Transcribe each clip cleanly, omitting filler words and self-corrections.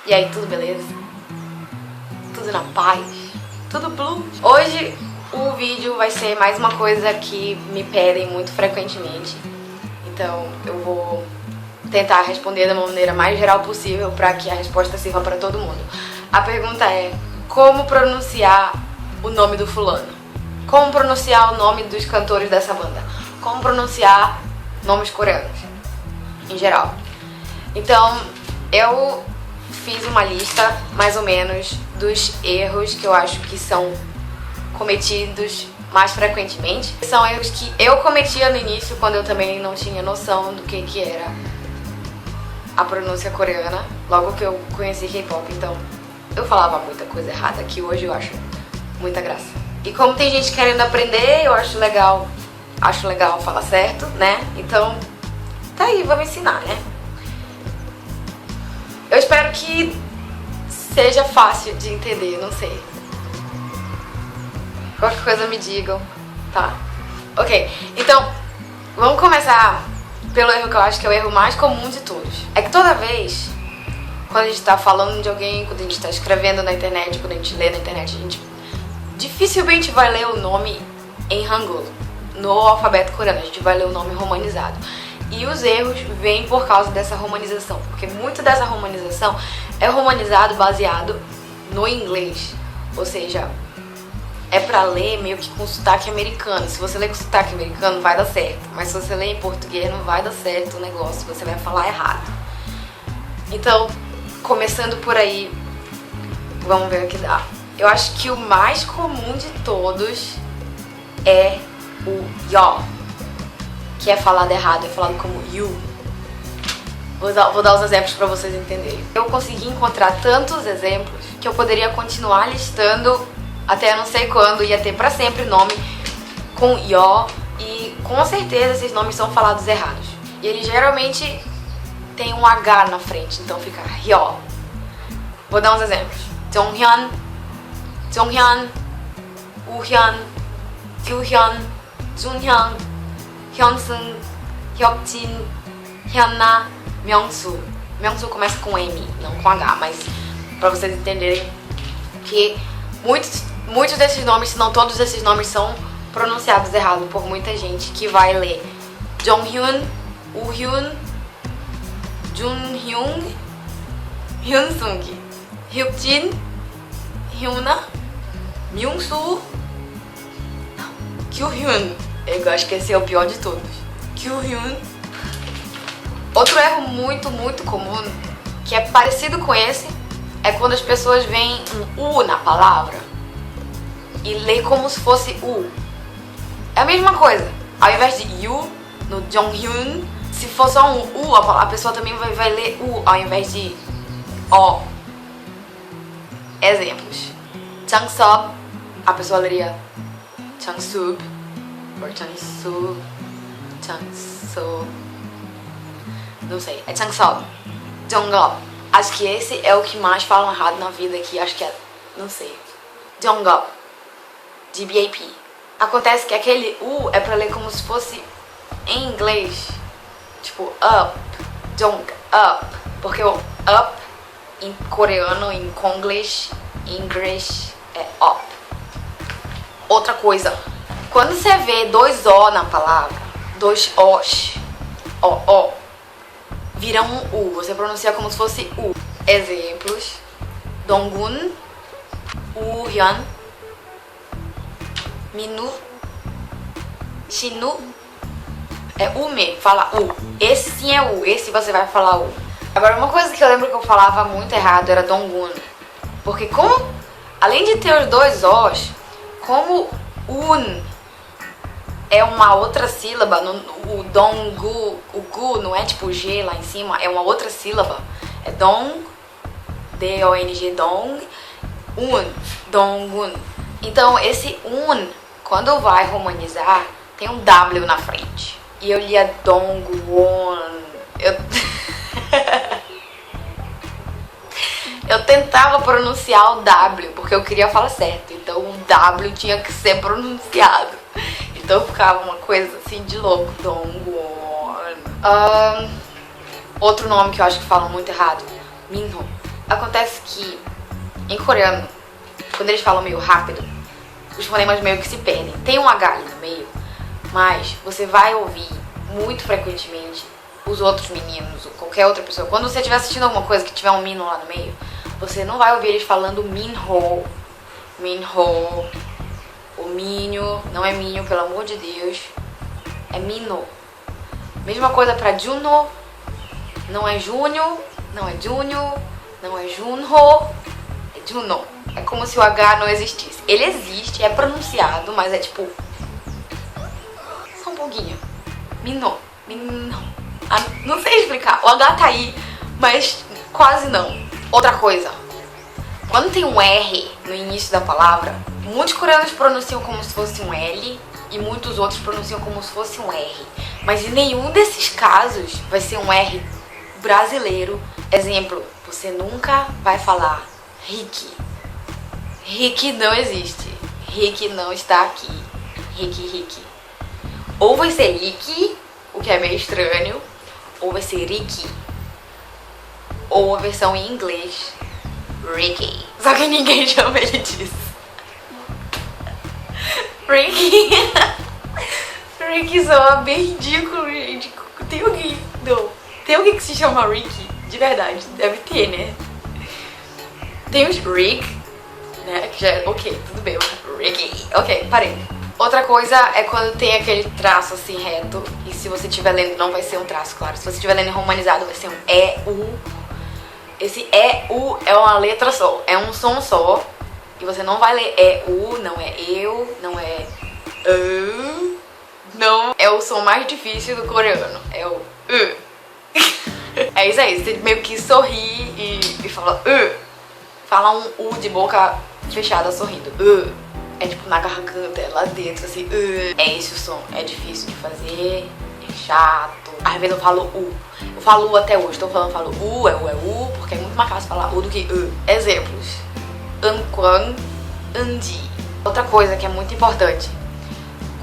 E aí, tudo beleza? Tudo na paz? Tudo blue? Hoje o vídeo vai ser mais uma coisa que me pedem muito frequentemente. Então eu vou tentar responder da maneira mais geral possível para que a resposta sirva para todo mundo. A pergunta é: como pronunciar o nome do fulano? Como pronunciar o nome dos cantores dessa banda? Como pronunciar nomes coreanos em geral? Então eu fiz uma lista mais ou menos dos erros que eu acho que são cometidos mais frequentemente. São erros que eu cometia no início, quando eu também não tinha noção do que era a pronúncia coreana, logo que eu conheci K-pop. Então eu falava muita coisa errada, que hoje eu acho muita graça. E como tem gente querendo aprender, eu acho legal falar certo, né? Então tá aí, vamos ensinar, né? Eu espero que seja fácil de entender, não sei. Qualquer coisa me digam, tá? Ok, então vamos começar pelo erro que eu acho que é o erro mais comum de todos. É que toda vez, quando a gente tá falando de alguém, quando a gente tá escrevendo na internet, quando a gente lê na internet, a gente dificilmente vai ler o nome em Hangul, no alfabeto coreano. A gente vai ler o nome romanizado. E os erros vêm por causa dessa romanização, porque muito dessa romanização é romanizado baseado no inglês. Ou seja, é pra ler meio que com sotaque americano. Se você ler com sotaque americano, vai dar certo. Mas se você ler em português, não vai dar certo o negócio, você vai falar errado. Então, começando por aí, vamos ver o que dá. Eu acho que o mais comum de todos é o yo, que é falado errado, é falado como you. Vou dar os exemplos pra vocês entenderem. Eu consegui encontrar tantos exemplos que eu poderia continuar listando até não sei quando, ia ter pra sempre nome com yo, e com certeza esses nomes são falados errados. E ele geralmente tem um H na frente, então fica hyo. Vou dar uns exemplos. Jonghyun, Jonghyun, Uhyun, Kyuhyun, Junhyun, Hyunseung, Hyokjin, Hyunna, Myungsu. Myungsu começa com M, não com H, mas pra vocês entenderem que muitos desses nomes, se não todos esses nomes, são pronunciados errado por muita gente que vai ler Jonghyun, Uhyun, Junhyung, Hyunseung, Hyokjin, Hyunna, Myungsu, Kyuhyun. Eu acho que esse é o pior de todos. Kyuhyun. Outro erro muito comum, que é parecido com esse, é quando as pessoas veem um U na palavra e lê como se fosse U. É a mesma coisa. Ao invés de you, no Jonghyun, se for só um U, a pessoa também vai ler U ao invés de O. Exemplos. Changsub, a pessoa leria Changsub, ou Changsub, não sei, é Changsub. Jonggup, acho que esse é o que mais falam errado na vida aqui, acho que é, não sei. Jonggup, GBAP. Acontece que aquele U é pra ler como se fosse em inglês, tipo up, jong up, porque o up em coreano, em Konglish, em inglês é up. Outra coisa, quando você vê dois O na palavra, dois Os, O, viram um U, você pronuncia como se fosse U. Exemplos: Donggun, Uhyun, Minu, Shinu. É Ume, fala U. Esse sim é U, esse você vai falar U. Agora, uma coisa que eu lembro que eu falava muito errado era Donggun. Porque como, além de ter os dois Os, como Un é uma outra sílaba, o Donggu, o Gu não é tipo G lá em cima, é uma outra sílaba. É Dong, D-O-N-G, Dong, Un, Donggun. Então esse Un, quando vai romanizar, tem um W na frente. E eu lia Dongwon. Eu tentava pronunciar o W, porque eu queria falar certo. Então o W tinha que ser pronunciado. Então ficava uma coisa assim de louco. Dongwon. Outro nome que eu acho que falam muito errado: Minho. Acontece que em coreano, quando eles falam meio rápido, os fonemas meio que se perdem. Tem um H ali no meio, mas você vai ouvir muito frequentemente os outros meninos ou qualquer outra pessoa. Quando você estiver assistindo alguma coisa que tiver um mino lá no meio, você não vai ouvir eles falando Minho, Minho, o Minho, não é Minho, pelo amor de Deus, é Mino. Mesma coisa pra Juno, não é Júnior, não é Júnior, não é Junho, é Juno. É como se o H não existisse. Ele existe, é pronunciado, mas é tipo... só um pouquinho. Mino, Mino. Ah, não sei explicar, o H tá aí, mas quase não. Outra coisa, quando tem um R no início da palavra, muitos coreanos pronunciam como se fosse um L e muitos outros pronunciam como se fosse um R. Mas em nenhum desses casos vai ser um R brasileiro. Exemplo, você nunca vai falar Rick. Rick não existe. Rick não está aqui. Rick. Ou vai ser Rick, o que é meio estranho, ou vai ser Ricky. Ou a versão em inglês, Ricky. Só que ninguém chama ele disso. Ricky. Ricky soa bem ridículo, gente. Tem alguém... não. Tem alguém que se chama Ricky? De verdade. Deve ter, né? Tem os Rick, né? Que já é... ok, tudo bem. Ricky. Ok, parei. Outra coisa é quando tem aquele traço assim reto. E se você estiver lendo, não vai ser um traço, claro. Se você estiver lendo romanizado, vai ser um E-U. Esse E-U é uma letra só. É um som só. E você não vai ler E-U, não é eu, não é não. É o som mais difícil do coreano. É o É isso aí. Você meio que sorri e fala fala um U de boca fechada sorrindo. É tipo na garganta, é lá dentro, assim. É esse o som. É difícil de fazer, é chato. Às vezes eu falo U. Eu falo U até hoje. Falo U, é U, porque é muito mais fácil falar U do que Exemplos. Anquan, Andi. Outra coisa que é muito importante.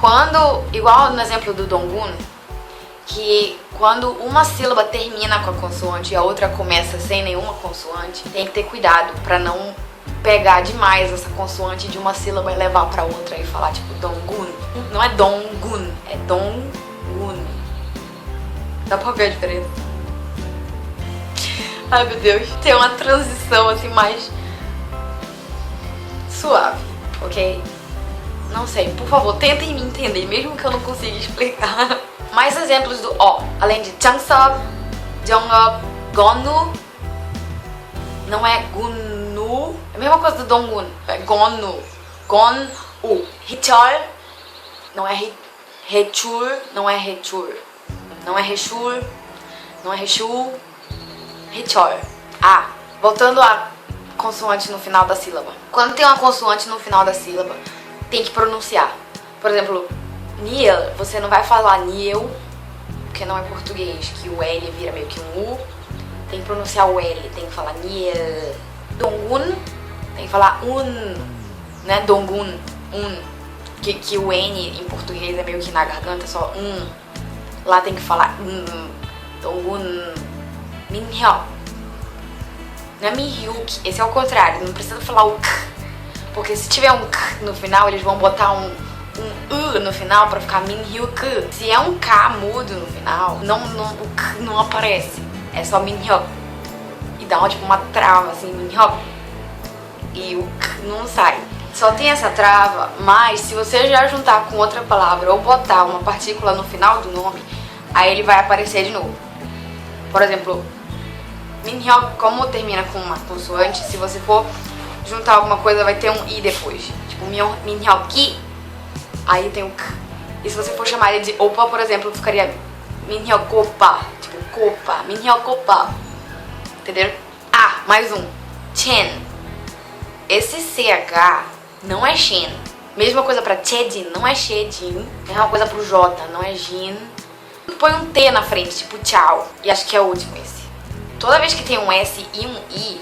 Quando, igual no exemplo do Donggun, que quando uma sílaba termina com a consoante e a outra começa sem nenhuma consoante, tem que ter cuidado pra não pegar demais essa consoante de uma sílaba e levar pra outra e falar tipo Donggun. Não é Donggun, é Donggun. Dá pra ver a diferença? Ai meu Deus, tem uma transição assim mais suave, ok? Não sei, por favor, tentem me entender, mesmo que eu não consiga explicar. Mais exemplos do O, além de Changsop, Jongop, Gonu, não é Gunu, é a mesma coisa do Donggun, é Gonu, Gon-U. Hichol, não é Hechul, não é Hechul, não é Hechul, não é Hechul, Hichol. Ah, voltando a consoante no final da sílaba. Quando tem uma consoante no final da sílaba, tem que pronunciar. Por exemplo, Niel, você não vai falar Niel, porque não é português, que o L vira meio que um U. Tem que pronunciar o L, tem que falar Niel. Donggun, tem que falar né? Donggun, que o N em português é meio que na garganta, só Lá tem que falar Donggun. Minhyuk. Não é Minhyuk, esse é o contrário, não precisa falar o K. Porque se tiver um K no final, eles vão botar um U no final pra ficar Minhyuk. Se é um K mudo no final, o K não aparece. É só Minhyuk. E dá tipo uma trava assim, Minhyuk. E o K não sai. Só tem essa trava, mas se você já juntar com outra palavra ou botar uma partícula no final do nome, aí ele vai aparecer de novo. Por exemplo, Minhyuk, como termina com uma consoante, se você for juntar alguma coisa vai ter um I depois. Tipo, Minhyuk, aí tem o K. E se você for chamar ele de opa, por exemplo, ficaria Minhyokopa. Tipo, copa, Minhyokopa. Entendeu? Ah, mais um. Chen. Esse CH não é Shen. Mesma coisa pra Chedin, não é Chedin. Mesma coisa pro J, não é Jin. Põe um T na frente, tipo tchau. E acho que é o último esse. Toda vez que tem um S e um I,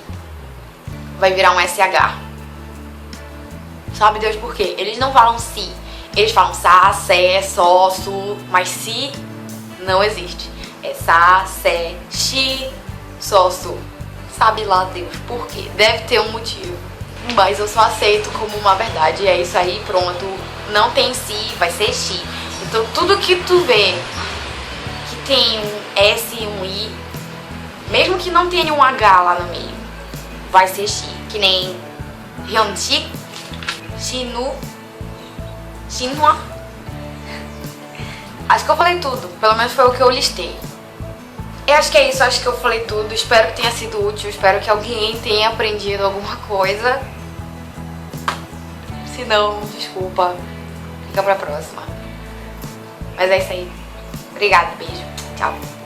vai virar um SH. Sabe Deus por quê? Eles não falam si. Eles falam sa, sé, só, su. Mas si não existe. É sa, sé, shi, só, su. sabe lá Deus por quê. Deve ter um motivo. Mas eu só aceito como uma verdade. É isso aí, pronto. Não tem si, vai ser xi. Então tudo que tu vê que tem um S e um I, mesmo que não tenha um H lá no meio, vai ser xi. Que nem Hyunchi, Shinu, Shinhwa. Acho que eu falei tudo. Pelo menos foi o que eu listei. Eu acho que é isso, acho que eu falei tudo. Espero que tenha sido útil, espero que alguém tenha aprendido alguma coisa. Se não, desculpa. Fica pra próxima. Mas é isso aí. Obrigada, beijo. Tchau.